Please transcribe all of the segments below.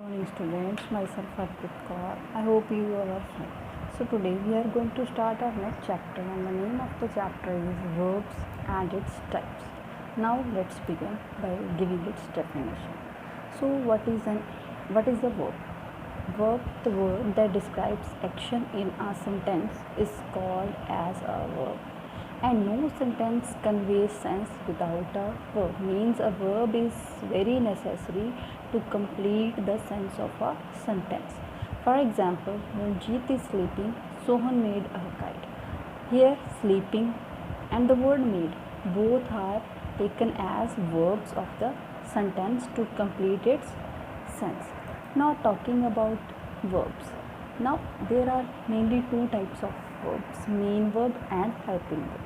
Morning students, myself Arpit Kaur. I hope you all are fine. So today we are going to start our next chapter and the name of the chapter is verbs and its types. Now let's begin by giving its definition. So what is a verb? Verb, the word that describes action in a sentence, is called as a verb. And no sentence conveys sense without a verb. Means a verb is very necessary to complete the sense of a sentence. For example, when Jeet is sleeping, Sohan made a kite. Here, sleeping and the word made both are taken as verbs of the sentence to complete its sense. Now, talking about verbs. Now, there are mainly two types of verbs, main verb and helping verb.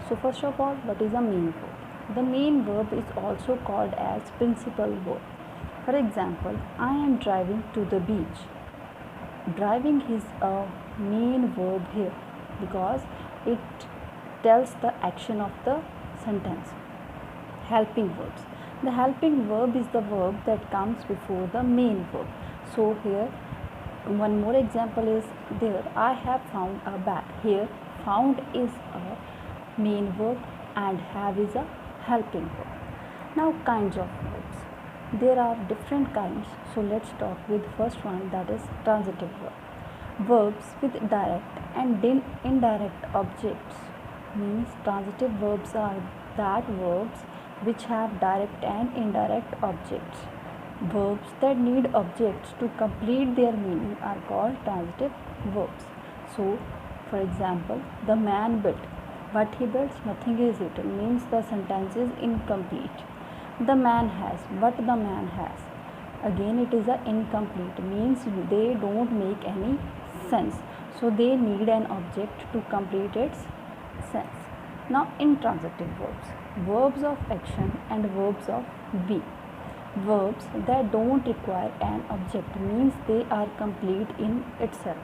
So first of all, what is a main verb? The main verb is also called as principal verb. For example, I am driving to the beach. Driving is a main verb here because it tells the action of the sentence. Helping verbs. The helping verb is the verb that comes before the main verb. So here one more example is there. I have found a bag. Here found is a main verb and have is a helping verb. Now kinds of verbs. There are different kinds. So let's talk with first one, that is transitive verb. Verbs with direct and indirect objects. Means transitive verbs are that verbs which have direct and indirect objects. Verbs that need objects to complete their meaning are called transitive verbs. So for example, the man built. What he builds, nothing is written, means the sentence is incomplete. The man has, what the man has. Again it is a incomplete, means they don't make any sense. So they need an object to complete its sense. Now intransitive verbs. Verbs of action and verbs of be. Verbs that don't require an object, means they are complete in itself.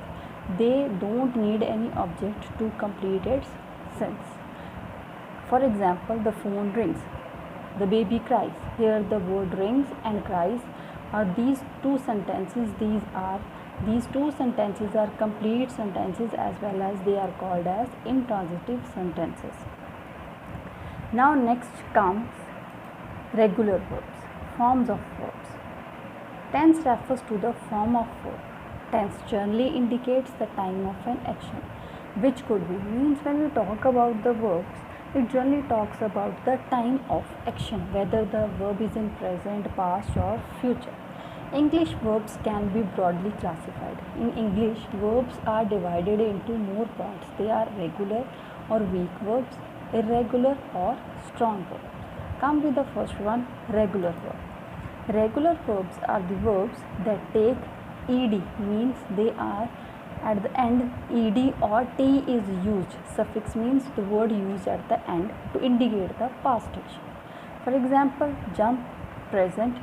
They don't need any object to complete its sense. For example, the phone rings, the baby cries. Here the word rings and cries are these two sentences. These two sentences are complete sentences as well as they are called as intransitive sentences. Now next comes regular verbs, forms of verbs. Tense refers to the form of verb. Tense generally indicates the time of an action, which could be, means when we talk about the verbs, it generally talks about the time of action, whether the verb is in present, past or future. English verbs can be broadly classified. In English, verbs are divided into more parts. They are regular or weak verbs, irregular or strong verbs. Come with the first one, regular verb. Regular verbs are the verbs that take ed, means they are at the end ed or t is used. Suffix means the word used at the end to indicate the past action. For example, jump, present,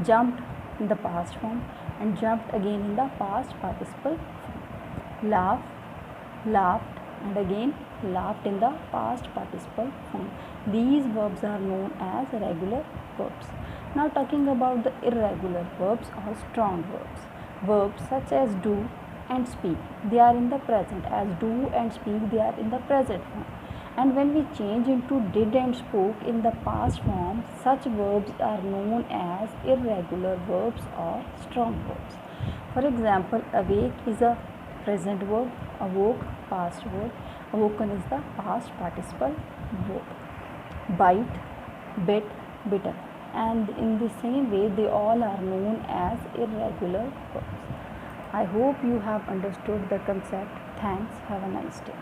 jumped in the past form and jumped again in the past participle form. Laugh, laughed and again laughed in the past participle form. These verbs are known as regular verbs. Now talking about the irregular verbs or strong verbs. Verbs such as do and speak, they are in the present, as do and speak they are in the present form. And when we change into did and spoke in the past form, such verbs are known as irregular verbs or strong verbs. For example, awake is a present verb, awoke past verb, awoken is the past participle verb. Bite, bit, bitten, and in the same way they all are known as irregular verbs. I hope you have understood the concept. Thanks. Have a nice day.